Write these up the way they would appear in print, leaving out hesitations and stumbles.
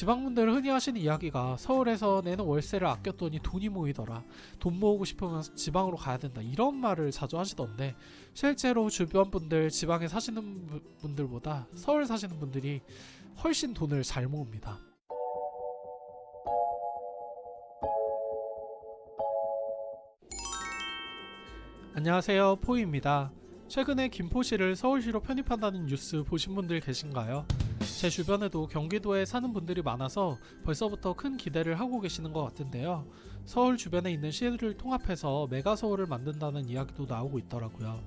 지방분들 흔히 하시는 이야기가 서울에서 내는 월세를 아꼈더니 돈이 모이더라. 돈 모으고 싶으면 지방으로 가야 된다. 이런 말을 자주 하시던데 실제로 주변 분들, 지방에 사시는 분들보다 서울 사시는 분들이 훨씬 돈을 잘 모읍니다. 안녕하세요, 포이입니다. 최근에 김포시를 서울시로 편입한다는 뉴스 보신 분들 계신가요? 제 주변에도 경기도에 사는 분들이 많아서 벌써부터 큰 기대를 하고 계시는 것 같은데요. 서울 주변에 있는 시를 통합해서 메가서울을 만든다는 이야기도 나오고 있더라고요.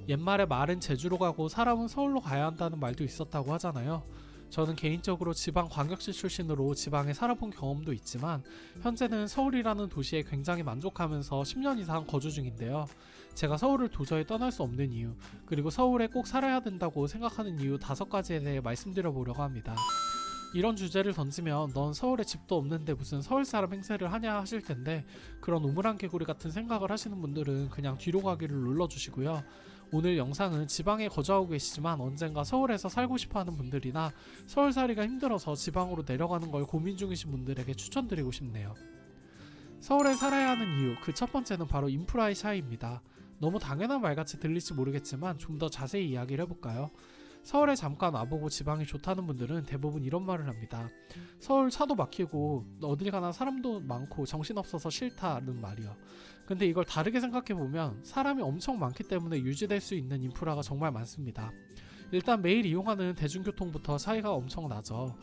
옛말에 말은 제주로 가고 사람은 서울로 가야 한다는 말도 있었다고 하잖아요. 저는 개인적으로 지방광역시 출신으로 지방에 살아본 경험도 있지만 현재는 서울이라는 도시에 굉장히 만족하면서 10년 이상 거주 중인데요. 제가 서울을 도저히 떠날 수 없는 이유, 그리고 서울에 꼭 살아야 된다고 생각하는 이유 5가지에 대해 말씀드려 보려고 합니다. 이런 주제를 던지면 넌 서울에 집도 없는데 무슨 서울 사람 행세를 하냐 하실 텐데, 그런 우물안 개구리 같은 생각을 하시는 분들은 그냥 뒤로 가기를 눌러주시고요. 오늘 영상은 지방에 거주하고 계시지만 언젠가 서울에서 살고 싶어하는 분들이나 서울살이가 힘들어서 지방으로 내려가는 걸 고민 중이신 분들에게 추천드리고 싶네요. 서울에 살아야 하는 이유, 그 첫 번째는 바로 인프라의 차이입니다. 너무 당연한 말같이 들릴지 모르겠지만 좀 더 자세히 이야기를 해볼까요? 서울에 잠깐 와보고 지방이 좋다는 분들은 대부분 이런 말을 합니다. 서울 차도 막히고 어딜 가나 사람도 많고 정신없어서 싫다는 말이요. 근데 이걸 다르게 생각해보면 사람이 엄청 많기 때문에 유지될 수 있는 인프라가 정말 많습니다. 일단 매일 이용하는 대중교통부터 차이가 엄청 나죠.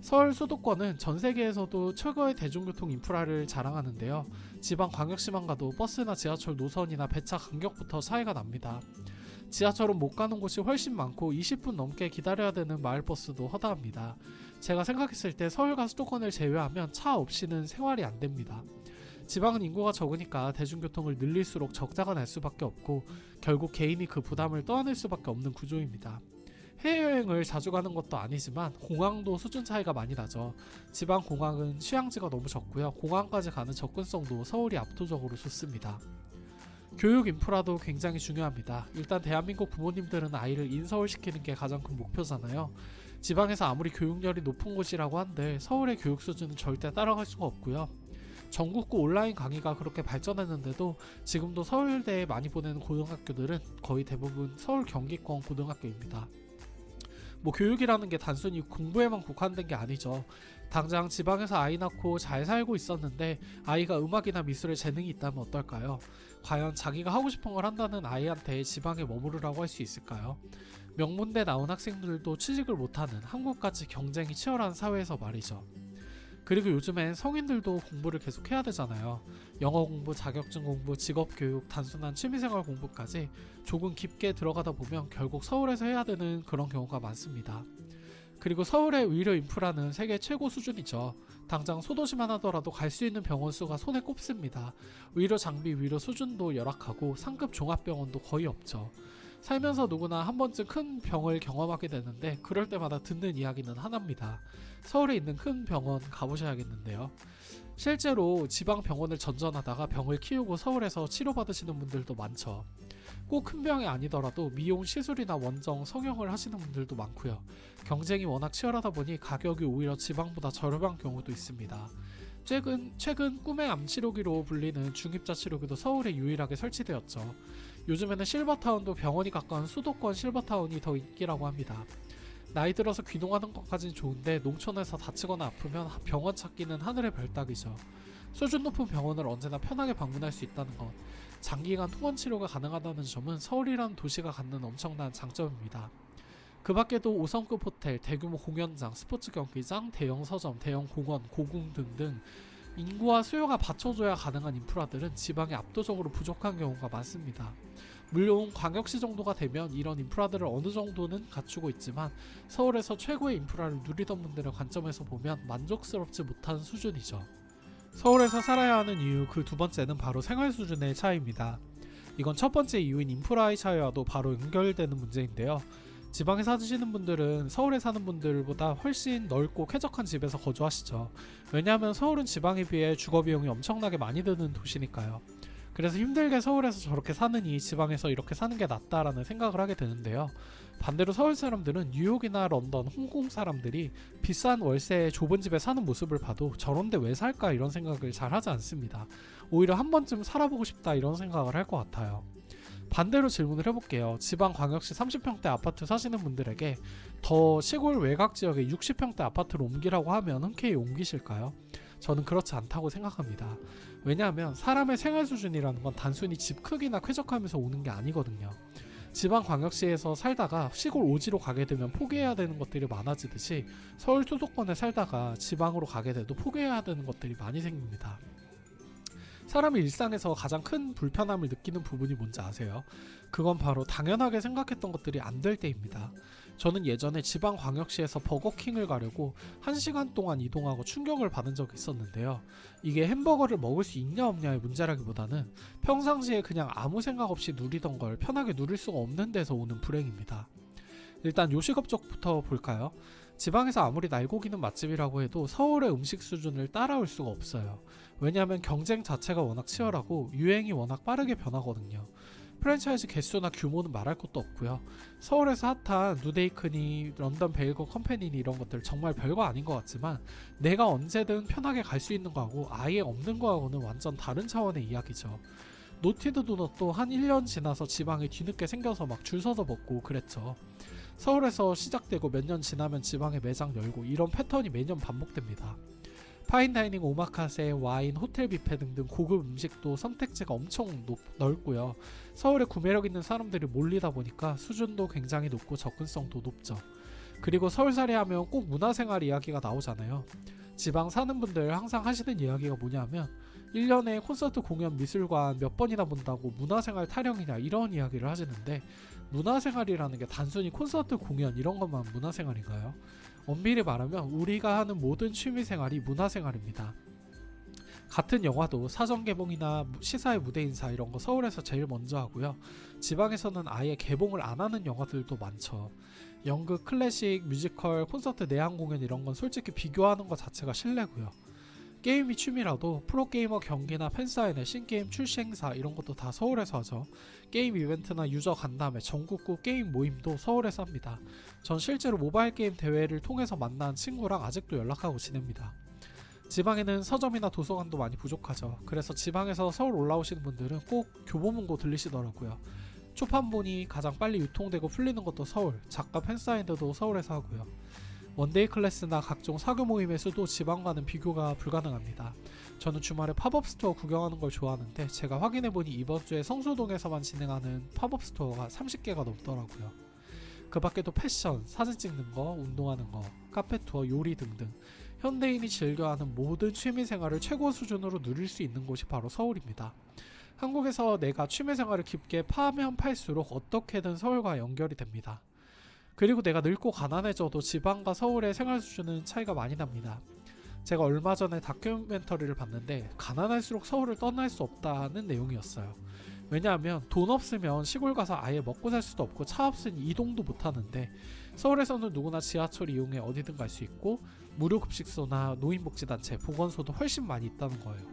서울 수도권은 전 세계에서도 최고의 대중교통 인프라를 자랑하는데요. 지방 광역시만 가도 버스나 지하철 노선이나 배차 간격부터 차이가 납니다. 지하철은 못 가는 곳이 훨씬 많고 20분 넘게 기다려야 되는 마을버스도 허다합니다. 제가 생각했을 때 서울과 수도권을 제외하면 차 없이는 생활이 안 됩니다. 지방은 인구가 적으니까 대중교통을 늘릴수록 적자가 날 수밖에 없고 결국 개인이 그 부담을 떠안을 수밖에 없는 구조입니다. 해외여행을 자주 가는 것도 아니지만 공항도 수준 차이가 많이 나죠. 지방 공항은 휴양지가 너무 적고요. 공항까지 가는 접근성도 서울이 압도적으로 좋습니다. 교육 인프라도 굉장히 중요합니다. 일단 대한민국 부모님들은 아이를 인서울시키는 게 가장 큰 목표잖아요. 지방에서 아무리 교육열이 높은 곳이라고 한들 서울의 교육 수준은 절대 따라갈 수가 없고요. 전국구 온라인 강의가 그렇게 발전했는데도 지금도 서울대에 많이 보내는 고등학교들은 거의 대부분 서울 경기권 고등학교입니다. 교육이라는 게 단순히 공부에만 국한된 게 아니죠. 당장 지방에서 아이 낳고 잘 살고 있었는데 아이가 음악이나 미술에 재능이 있다면 어떨까요? 과연 자기가 하고 싶은 걸 한다는 아이한테 지방에 머무르라고 할 수 있을까요? 명문대 나온 학생들도 취직을 못하는 한국같이 경쟁이 치열한 사회에서 말이죠. 그리고 요즘엔 성인들도 공부를 계속 해야 되잖아요. 영어 공부, 자격증 공부, 직업교육, 단순한 취미생활 공부까지 조금 깊게 들어가다 보면 결국 서울에서 해야 되는 그런 경우가 많습니다. 그리고 서울의 의료 인프라는 세계 최고 수준이죠. 당장 소도시만 하더라도 갈 수 있는 병원 수가 손에 꼽습니다. 의료 장비, 의료 수준도 열악하고 상급 종합병원도 거의 없죠. 살면서 누구나 한 번쯤 큰 병을 경험하게 되는데 그럴 때마다 듣는 이야기는 하나입니다. 서울에 있는 큰 병원 가보셔야겠는데요. 실제로 지방 병원을 전전하다가 병을 키우고 서울에서 치료받으시는 분들도 많죠. 꼭 큰 병이 아니더라도 미용, 시술이나 원정, 성형을 하시는 분들도 많고요. 경쟁이 워낙 치열하다 보니 가격이 오히려 지방보다 저렴한 경우도 있습니다. 최근 꿈의 암치료기로 불리는 중입자 치료기도 서울에 유일하게 설치되었죠. 요즘에는 실버타운도 병원이 가까운 수도권 실버타운이 더 인기라고 합니다. 나이 들어서 귀농하는 것까지는 좋은데 농촌에서 다치거나 아프면 병원 찾기는 하늘의 별 따기죠. 수준 높은 병원을 언제나 편하게 방문할 수 있다는 것, 장기간 통원 치료가 가능하다는 점은 서울이라는 도시가 갖는 엄청난 장점입니다. 그 밖에도 5성급 호텔, 대규모 공연장, 스포츠 경기장, 대형 서점, 대형 공원, 고궁 등등 인구와 수요가 받쳐줘야 가능한 인프라들은 지방에 압도적으로 부족한 경우가 많습니다. 물론 광역시 정도가 되면 이런 인프라들을 어느 정도는 갖추고 있지만 서울에서 최고의 인프라를 누리던 분들의 관점에서 보면 만족스럽지 못한 수준이죠. 서울에서 살아야 하는 이유, 그 두 번째는 바로 생활 수준의 차이입니다. 이건 첫 번째 이유인 인프라의 차이와도 바로 연결되는 문제인데요. 지방에 사시는 분들은 서울에 사는 분들보다 훨씬 넓고 쾌적한 집에서 거주하시죠. 왜냐하면 서울은 지방에 비해 주거비용이 엄청나게 많이 드는 도시니까요. 그래서 힘들게 서울에서 저렇게 사느니 지방에서 이렇게 사는 게 낫다라는 생각을 하게 되는데요. 반대로 서울 사람들은 뉴욕이나 런던, 홍콩 사람들이 비싼 월세에 좁은 집에 사는 모습을 봐도 저런데 왜 살까 이런 생각을 잘 하지 않습니다. 오히려 한 번쯤 살아보고 싶다 이런 생각을 할 것 같아요. 반대로 질문을 해볼게요. 지방광역시 30평대 아파트 사시는 분들에게 더 시골 외곽 지역에 60평대 아파트로 옮기라고 하면 흔쾌히 옮기실까요? 저는 그렇지 않다고 생각합니다. 왜냐하면 사람의 생활 수준이라는 건 단순히 집 크기나 쾌적함에서 오는 게 아니거든요. 지방광역시에서 살다가 시골 오지로 가게 되면 포기해야 되는 것들이 많아지듯이 서울 수도권에 살다가 지방으로 가게 돼도 포기해야 되는 것들이 많이 생깁니다. 사람이 일상에서 가장 큰 불편함을 느끼는 부분이 뭔지 아세요? 그건 바로 당연하게 생각했던 것들이 안 될 때입니다. 저는 예전에 지방광역시에서 버거킹을 가려고 1시간 동안 이동하고 충격을 받은 적이 있었는데요. 이게 햄버거를 먹을 수 있냐 없냐의 문제라기보다는 평상시에 그냥 아무 생각 없이 누리던 걸 편하게 누릴 수가 없는 데서 오는 불행입니다. 일단 요식업 쪽부터 볼까요? 지방에서 아무리 날고기는 맛집이라고 해도 서울의 음식 수준을 따라올 수가 없어요. 왜냐하면 경쟁 자체가 워낙 치열하고 유행이 워낙 빠르게 변하거든요. 프랜차이즈 개수나 규모는 말할 것도 없고요. 서울에서 핫한 누데이크니 런던 베이글 컴퍼니니 이런 것들 정말 별거 아닌 것 같지만 내가 언제든 편하게 갈 수 있는 거하고 아예 없는 거하고는 완전 다른 차원의 이야기죠. 노티드 도넛도 한 1년 지나서 지방에 뒤늦게 생겨서 막 줄 서서 먹고 그랬죠. 서울에서 시작되고 몇 년 지나면 지방에 매장 열고 이런 패턴이 매년 반복됩니다. 파인다이닝, 오마카세, 와인, 호텔 뷔페 등등 고급 음식도 선택지가 엄청 넓고요. 서울에 구매력 있는 사람들이 몰리다 보니까 수준도 굉장히 높고 접근성도 높죠. 그리고 서울살이 하면 꼭 문화생활 이야기가 나오잖아요. 지방 사는 분들 항상 하시는 이야기가 뭐냐면 1년에 콘서트, 공연, 미술관 몇 번이나 본다고 문화생활 타령이냐 이런 이야기를 하시는데 문화생활이라는 게 단순히 콘서트, 공연 이런 것만 문화생활인가요? 엄밀히 말하면 우리가 하는 모든 취미생활이 문화생활입니다. 같은 영화도 사전 개봉이나 시사회 무대 인사 이런 거 서울에서 제일 먼저 하고요. 지방에서는 아예 개봉을 안 하는 영화들도 많죠. 연극, 클래식, 뮤지컬, 콘서트, 내한 공연 이런 건 솔직히 비교하는 것 자체가 실례고요. 게임이 취미라도 프로게이머 경기나 팬사인회, 신게임 출시 행사 이런 것도 다 서울에서 하죠. 게임 이벤트나 유저 간담회, 전국구 게임 모임도 서울에서 합니다. 전 실제로 모바일 게임 대회를 통해서 만난 친구랑 아직도 연락하고 지냅니다. 지방에는 서점이나 도서관도 많이 부족하죠. 그래서 지방에서 서울 올라오시는 분들은 꼭 교보문고 들리시더라고요. 초판본이 가장 빨리 유통되고 풀리는 것도 서울, 작가 팬사인회도 서울에서 하고요. 원데이 클래스나 각종 사교 모임의 수도 지방과는 비교가 불가능합니다. 저는 주말에 팝업 스토어 구경하는 걸 좋아하는데 제가 확인해보니 이번 주에 성수동에서만 진행하는 팝업 스토어가 30개가 넘더라고요. 그 밖에도 패션, 사진 찍는 거, 운동하는 거, 카페 투어, 요리 등등 현대인이 즐겨하는 모든 취미생활을 최고 수준으로 누릴 수 있는 곳이 바로 서울입니다. 한국에서 내가 취미생활을 깊게 파면 팔수록 어떻게든 서울과 연결이 됩니다. 그리고 내가 늙고 가난해져도 지방과 서울의 생활 수준은 차이가 많이 납니다. 제가 얼마 전에 다큐멘터리를 봤는데 가난할수록 서울을 떠날 수 없다는 내용이었어요. 왜냐하면 돈 없으면 시골 가서 아예 먹고 살 수도 없고 차 없으니 이동도 못 하는데 서울에서는 누구나 지하철 이용해 어디든 갈 수 있고 무료급식소나 노인복지단체, 보건소도 훨씬 많이 있다는 거예요.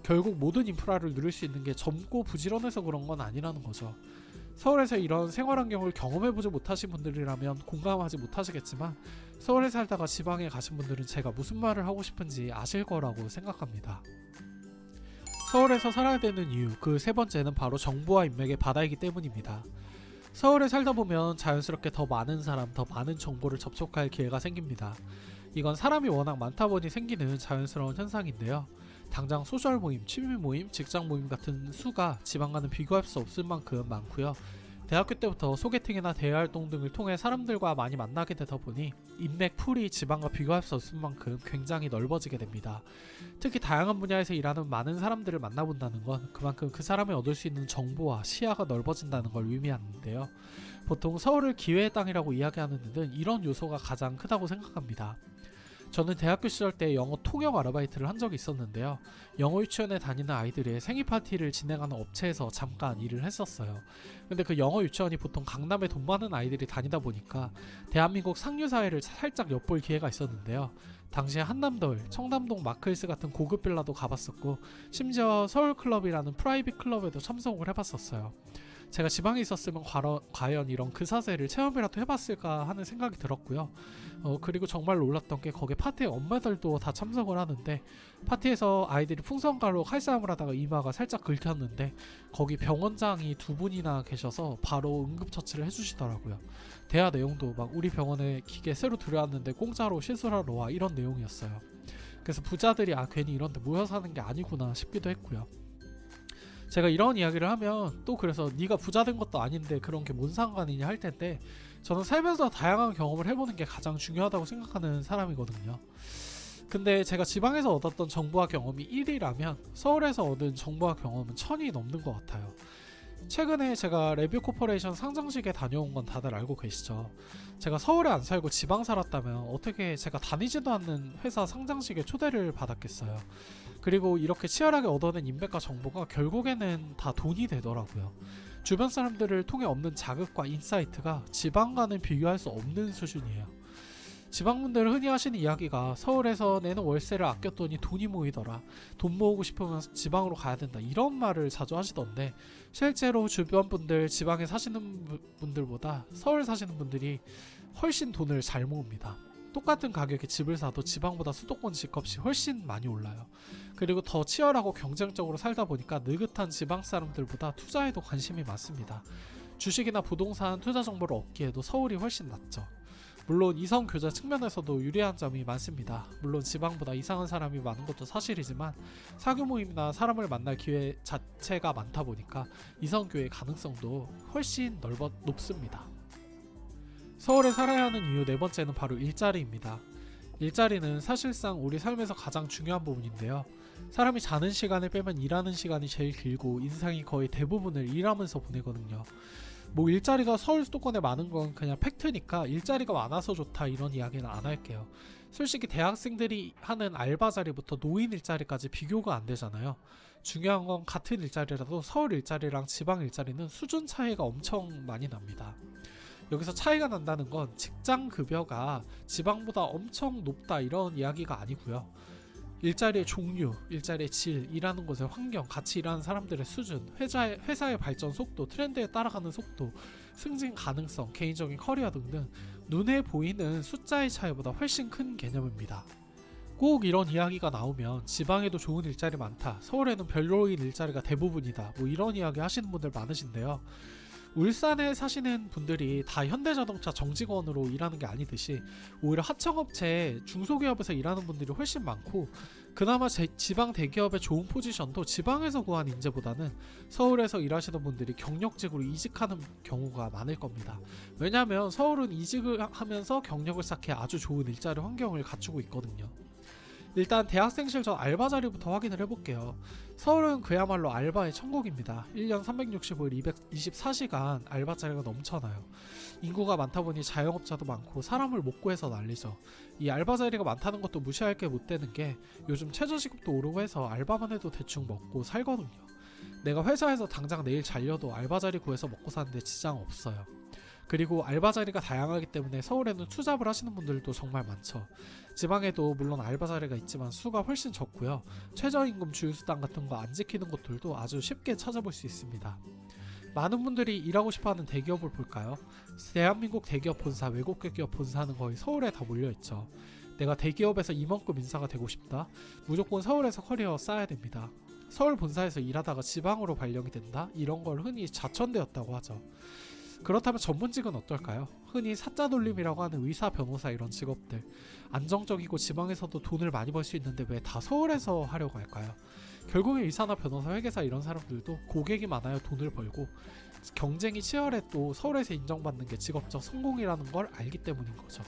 결국 모든 인프라를 누릴 수 있는 게 젊고 부지런해서 그런 건 아니라는 거죠. 서울에서 이런 생활환경을 경험해보지 못하신 분들이라면 공감하지 못하시겠지만 서울에 살다가 지방에 가신 분들은 제가 무슨 말을 하고 싶은지 아실 거라고 생각합니다. 서울에서 살아야 되는 이유, 그 세 번째는 바로 정보와 인맥의 바다이기 때문입니다. 서울에 살다 보면 자연스럽게 더 많은 사람, 더 많은 정보를 접촉할 기회가 생깁니다. 이건 사람이 워낙 많다 보니 생기는 자연스러운 현상인데요. 당장 소셜 모임, 취미 모임, 직장 모임 같은 수가 지방과는 비교할 수 없을 만큼 많고요. 대학교 때부터 소개팅이나 대외활동 등을 통해 사람들과 많이 만나게 되다 보니 인맥 풀이 지방과 비교할 수 없을 만큼 굉장히 넓어지게 됩니다. 특히 다양한 분야에서 일하는 많은 사람들을 만나본다는 건 그만큼 그 사람이 얻을 수 있는 정보와 시야가 넓어진다는 걸 의미하는데요. 보통 서울을 기회의 땅이라고 이야기하는 데는 이런 요소가 가장 크다고 생각합니다. 저는 대학교 시절 때 영어 통역 아르바이트를 한 적이 있었는데요. 영어 유치원에 다니는 아이들의 생일 파티를 진행하는 업체에서 잠깐 일을 했었어요. 근데 그 영어 유치원이 보통 강남에 돈 많은 아이들이 다니다 보니까 대한민국 상류 사회를 살짝 엿볼 기회가 있었는데요. 당시에 한남더울, 청담동 마클스 같은 고급 빌라도 가봤었고, 심지어 서울클럽이라는 프라이빗 클럽에도 참석을 해봤었어요. 제가 지방에 있었으면 과연 이런 그 사세를 체험이라도 해봤을까 하는 생각이 들었고요. 그리고 정말 놀랐던 게 거기 파티에 엄마들도 다 참석을 하는데, 파티에서 아이들이 풍선가로 칼싸움을 하다가 이마가 살짝 긁혔는데 거기 병원장이 두 분이나 계셔서 바로 응급처치를 해주시더라고요. 대화 내용도 막 우리 병원에 기계 새로 들여왔는데 공짜로 시술하러 와, 이런 내용이었어요. 그래서 부자들이 괜히 이런 데 모여 사는 게 아니구나 싶기도 했고요. 제가 이런 이야기를 하면 또 그래서 네가 부자 된 것도 아닌데 그런 게 뭔 상관이냐 할 텐데, 저는 살면서 다양한 경험을 해보는 게 가장 중요하다고 생각하는 사람이거든요. 근데 제가 지방에서 얻었던 정보와 경험이 1이라면 서울에서 얻은 정보와 경험은 1000이 넘는 것 같아요. 최근에 제가 레뷰 코퍼레이션 상장식에 다녀온 건 다들 알고 계시죠. 제가 서울에 안 살고 지방 살았다면 어떻게 제가 다니지도 않는 회사 상장식에 초대를 받았겠어요. 그리고 이렇게 치열하게 얻어낸 인맥과 정보가 결국에는 다 돈이 되더라고요. 주변 사람들을 통해 얻는 자극과 인사이트가 지방과는 비교할 수 없는 수준이에요. 지방분들은 흔히 하시는 이야기가 서울에서 내는 월세를 아꼈더니 돈이 모이더라, 돈 모으고 싶으면 지방으로 가야 된다, 이런 말을 자주 하시던데, 실제로 주변 분들, 지방에 사시는 분들보다 서울 사시는 분들이 훨씬 돈을 잘 모읍니다. 똑같은 가격에 집을 사도 지방보다 수도권 집값이 훨씬 많이 올라요. 그리고 더 치열하고 경쟁적으로 살다 보니까 느긋한 지방 사람들보다 투자에도 관심이 많습니다. 주식이나 부동산 투자 정보를 얻기에도 서울이 훨씬 낫죠. 물론 이성 교제 측면에서도 유리한 점이 많습니다. 물론 지방보다 이상한 사람이 많은 것도 사실이지만 사교 모임이나 사람을 만날 기회 자체가 많다 보니까 이성 교회 가능성도 훨씬 높습니다. 서울에 살아야 하는 이유 네 번째는 바로 일자리입니다. 일자리는 사실상 우리 삶에서 가장 중요한 부분인데요. 사람이 자는 시간을 빼면 일하는 시간이 제일 길고 인생이 거의 대부분을 일하면서 보내거든요. 뭐 일자리가 서울 수도권에 많은 건 그냥 팩트니까 일자리가 많아서 좋다 이런 이야기는 안 할게요. 솔직히 대학생들이 하는 알바 자리부터 노인 일자리까지 비교가 안 되잖아요. 중요한 건 같은 일자리라도 서울 일자리랑 지방 일자리는 수준 차이가 엄청 많이 납니다. 여기서 차이가 난다는 건 직장 급여가 지방보다 엄청 높다 이런 이야기가 아니고요. 일자리의 종류, 일자리의 질, 일하는 곳의 환경, 같이 일하는 사람들의 수준, 회사의 발전 속도, 트렌드에 따라가는 속도, 승진 가능성, 개인적인 커리어 등등 눈에 보이는 숫자의 차이보다 훨씬 큰 개념입니다. 꼭 이런 이야기가 나오면 지방에도 좋은 일자리 많다, 서울에는 별로인 일자리가 대부분이다, 뭐 이런 이야기 하시는 분들 많으신데요. 울산에 사시는 분들이 다 현대자동차 정직원으로 일하는 게 아니듯이 오히려 하청업체 중소기업에서 일하는 분들이 훨씬 많고, 그나마 지방 대기업의 좋은 포지션도 지방에서 구한 인재보다는 서울에서 일하시는 분들이 경력직으로 이직하는 경우가 많을 겁니다. 왜냐하면 서울은 이직을 하면서 경력을 쌓기에 아주 좋은 일자리 환경을 갖추고 있거든요. 일단 대학생 시절 알바 자리부터 확인을 해볼게요. 서울은 그야말로 알바의 천국입니다. 1년 365일 224시간 알바 자리가 넘쳐나요. 인구가 많다 보니 자영업자도 많고 사람을 못 구해서 난리죠. 이 알바 자리가 많다는 것도 무시할 게 못 되는 게 요즘 최저시급도 오르고 해서 알바만 해도 대충 먹고 살거든요. 내가 회사에서 당장 내일 잘려도 알바 자리 구해서 먹고 사는데 지장 없어요. 그리고 알바 자리가 다양하기 때문에 서울에는 투잡을 하시는 분들도 정말 많죠. 지방에도 물론 알바 자리가 있지만 수가 훨씬 적고요. 최저임금 주휴수당 같은 거 안 지키는 곳들도 아주 쉽게 찾아볼 수 있습니다. 많은 분들이 일하고 싶어하는 대기업을 볼까요? 대한민국 대기업 본사, 외국 기업 본사는 거의 서울에 다 몰려있죠. 내가 대기업에서 임원급 인사가 되고 싶다? 무조건 서울에서 커리어 쌓아야 됩니다. 서울 본사에서 일하다가 지방으로 발령이 된다? 이런 걸 흔히 자천되었다고 하죠. 그렇다면 전문직은 어떨까요? 흔히 사자 돌림이라고 하는 의사, 변호사 이런 직업들, 안정적이고 지방에서도 돈을 많이 벌 수 있는데 왜 다 서울에서 하려고 할까요? 결국에 의사나 변호사, 회계사 이런 사람들도 고객이 많아야 돈을 벌고 경쟁이 치열해 또 서울에서 인정받는 게 직업적 성공이라는 걸 알기 때문인 거죠.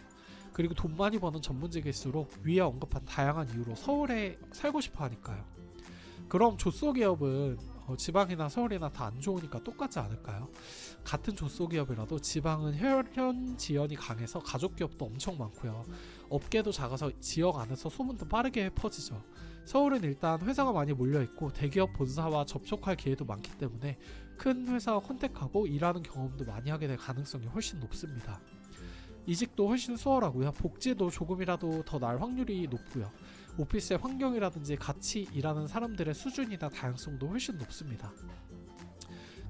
그리고 돈 많이 버는 전문직일수록 위에 언급한 다양한 이유로 서울에 살고 싶어 하니까요. 그럼 조소기업은 지방이나 서울이나 다 안 좋으니까 똑같지 않을까요? 같은 조소기업이라도 지방은 혈연 지연이 강해서 가족 기업도 엄청 많고요. 업계도 작아서 지역 안에서 소문도 빠르게 퍼지죠. 서울은 일단 회사가 많이 몰려있고 대기업 본사와 접촉할 기회도 많기 때문에 큰 회사와 컨택하고 일하는 경험도 많이 하게 될 가능성이 훨씬 높습니다. 이직도 훨씬 수월하고요. 복지도 조금이라도 더 나을 확률이 높고요. 오피스의 환경이라든지 같이 일하는 사람들의 수준이나 다양성도 훨씬 높습니다.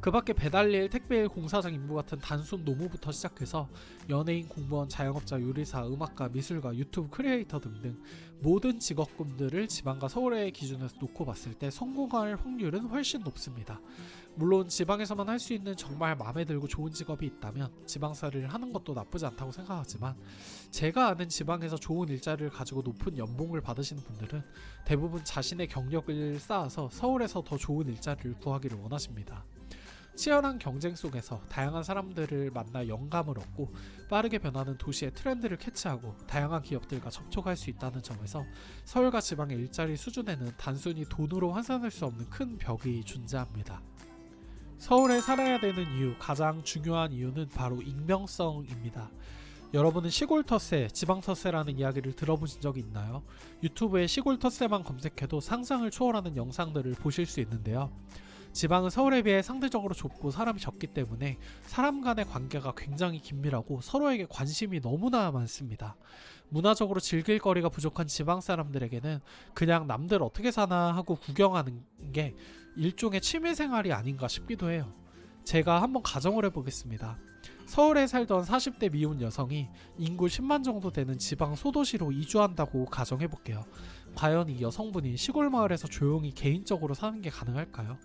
그 밖에 배달일, 택배일, 공사장 인부 같은 단순 노무부터 시작해서 연예인, 공무원, 자영업자, 요리사, 음악가, 미술가, 유튜브 크리에이터 등등 모든 직업군들을 지방과 서울의 기준에서 놓고 봤을 때 성공할 확률은 훨씬 높습니다. 물론 지방에서만 할 수 있는 정말 마음에 들고 좋은 직업이 있다면 지방살이를 하는 것도 나쁘지 않다고 생각하지만, 제가 아는 지방에서 좋은 일자리를 가지고 높은 연봉을 받으시는 분들은 대부분 자신의 경력을 쌓아서 서울에서 더 좋은 일자리를 구하기를 원하십니다. 치열한 경쟁 속에서 다양한 사람들을 만나 영감을 얻고 빠르게 변하는 도시의 트렌드를 캐치하고 다양한 기업들과 접촉할 수 있다는 점에서 서울과 지방의 일자리 수준에는 단순히 돈으로 환산할 수 없는 큰 벽이 존재합니다. 서울에 살아야 되는 이유, 가장 중요한 이유는 바로 익명성입니다. 여러분은 시골 텃세, 지방 텃세라는 이야기를 들어보신 적이 있나요? 유튜브에 시골 텃세만 검색해도 상상을 초월하는 영상들을 보실 수 있는데요. 지방은 서울에 비해 상대적으로 좁고 사람이 적기 때문에 사람 간의 관계가 굉장히 긴밀하고 서로에게 관심이 너무나 많습니다. 문화적으로 즐길 거리가 부족한 지방 사람들에게는 그냥 남들 어떻게 사나 하고 구경하는 게 일종의 취미생활이 아닌가 싶기도 해요. 제가 한번 가정을 해보겠습니다. 서울에 살던 40대 미혼 여성이 인구 10만 정도 되는 지방 소도시로 이주한다고 가정해볼게요. 과연 이 여성분이 시골 마을에서 조용히 개인적으로 사는 게 가능할까요?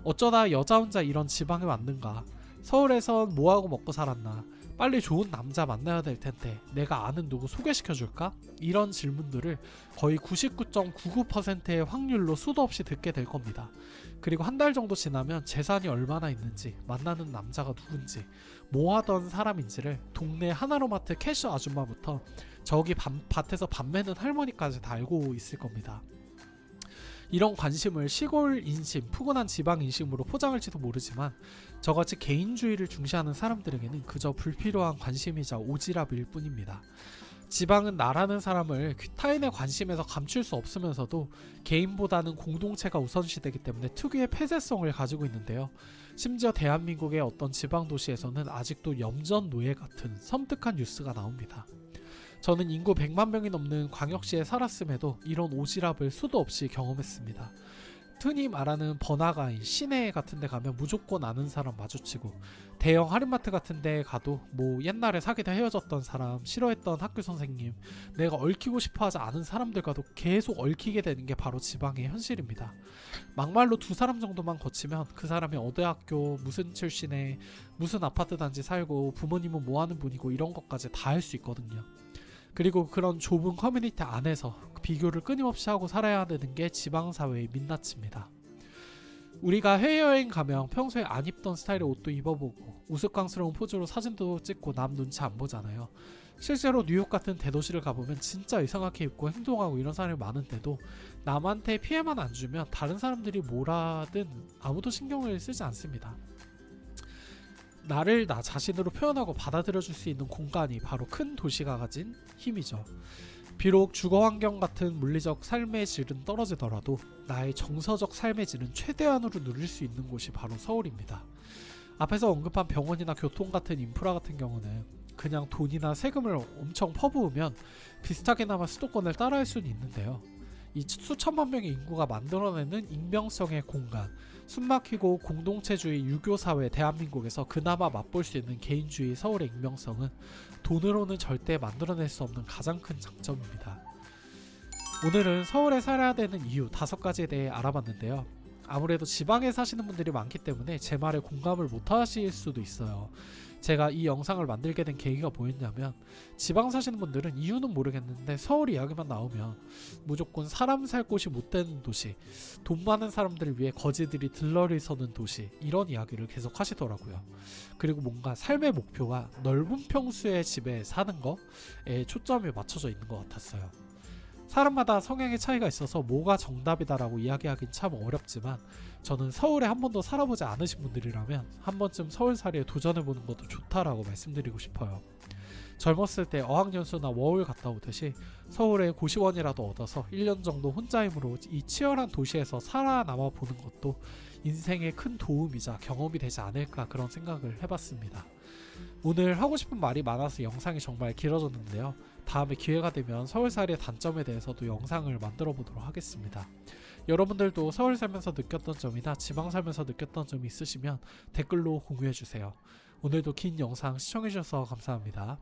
어쩌다 여자 혼자 이런 지방에 왔는가? 서울에선 뭐하고 먹고 살았나? 빨리 좋은 남자 만나야 될 텐데 내가 아는 누구 소개시켜줄까? 이런 질문들을 거의 99.99%의 확률로 수도 없이 듣게 될 겁니다. 그리고 한 달 정도 지나면 재산이 얼마나 있는지, 만나는 남자가 누군지, 뭐 하던 사람인지를 동네 하나로마트 캐셔 아줌마부터 저기 밭에서 밥 매는 할머니까지 다 알고 있을 겁니다. 이런 관심을 시골 인심, 푸근한 지방 인심으로 포장할지도 모르지만 저같이 개인주의를 중시하는 사람들에게는 그저 불필요한 관심이자 오지랖일 뿐입니다. 지방은 나라는 사람을 타인의 관심에서 감출 수 없으면서도 개인보다는 공동체가 우선시되기 때문에 특유의 폐쇄성을 가지고 있는데요. 심지어 대한민국의 어떤 지방 도시에서는 아직도 염전 노예 같은 섬뜩한 뉴스가 나옵니다. 저는 인구 100만 명이 넘는 광역시에 살았음에도 이런 오지랖을 수도 없이 경험했습니다. 흔히 말하는 번화가인 시내 같은 데 가면 무조건 아는 사람 마주치고, 대형 할인마트 같은 데 가도 뭐 옛날에 사귀다 헤어졌던 사람, 싫어했던 학교 선생님, 내가 얽히고 싶어하지 않은 사람들과도 계속 얽히게 되는 게 바로 지방의 현실입니다. 막말로 두 사람 정도만 거치면 그 사람이 어디 학교, 무슨 출신에, 무슨 아파트 단지 살고, 부모님은 뭐하는 분이고 이런 것까지 다 알 수 있거든요. 그리고 그런 좁은 커뮤니티 안에서 비교를 끊임없이 하고 살아야 되는 게 지방사회의 민낯입니다. 우리가 해외여행 가면 평소에 안 입던 스타일의 옷도 입어보고 우스꽝스러운 포즈로 사진도 찍고 남 눈치 안 보잖아요. 실제로 뉴욕 같은 대도시를 가보면 진짜 이상하게 입고 행동하고 이런 사람이 많은데도 남한테 피해만 안 주면 다른 사람들이 뭐라든 아무도 신경을 쓰지 않습니다. 나를 나 자신으로 표현하고 받아들여줄 수 있는 공간이 바로 큰 도시가 가진 힘이죠. 비록 주거환경 같은 물리적 삶의 질은 떨어지더라도 나의 정서적 삶의 질은 최대한으로 누릴 수 있는 곳이 바로 서울입니다. 앞에서 언급한 병원이나 교통 같은 인프라 같은 경우는 그냥 돈이나 세금을 엄청 퍼부으면 비슷하게나마 수도권을 따라할 수는 있는데요. 이 수천만 명의 인구가 만들어내는 익명성의 공간, 숨막히고 공동체주의 유교사회 대한민국에서 그나마 맛볼 수 있는 개인주의 서울의 익명성은 돈으로는 절대 만들어낼 수 없는 가장 큰 장점입니다. 오늘은 서울에 살아야 되는 이유 5가지에 대해 알아봤는데요. 아무래도 지방에 사시는 분들이 많기 때문에 제 말에 공감을 못 하실 수도 있어요. 제가 이 영상을 만들게 된 계기가 뭐였냐면, 지방 사시는 분들은 이유는 모르겠는데 서울 이야기만 나오면 무조건 사람 살 곳이 못 되는 도시, 돈 많은 사람들을 위해 거지들이 들러리 서는 도시, 이런 이야기를 계속 하시더라고요. 그리고 뭔가 삶의 목표가 넓은 평수의 집에 사는 거에 초점이 맞춰져 있는 것 같았어요. 사람마다 성향의 차이가 있어서 뭐가 정답이다라고 이야기하긴 참 어렵지만 저는 서울에 한 번도 살아보지 않으신 분들이라면 한 번쯤 서울살이에 도전해보는 것도 좋다라고 말씀드리고 싶어요. 젊었을 때 어학연수나 워홀 갔다 오듯이 서울에 고시원이라도 얻어서 1년 정도 혼자 힘으로 이 치열한 도시에서 살아남아 보는 것도 인생에 큰 도움이자 경험이 되지 않을까 그런 생각을 해봤습니다. 오늘 하고 싶은 말이 많아서 영상이 정말 길어졌는데요. 다음에 기회가 되면 서울살이의 단점에 대해서도 영상을 만들어 보도록 하겠습니다. 여러분들도 서울 살면서 느꼈던 점이나 지방 살면서 느꼈던 점이 있으시면 댓글로 공유해주세요. 오늘도 긴 영상 시청해주셔서 감사합니다.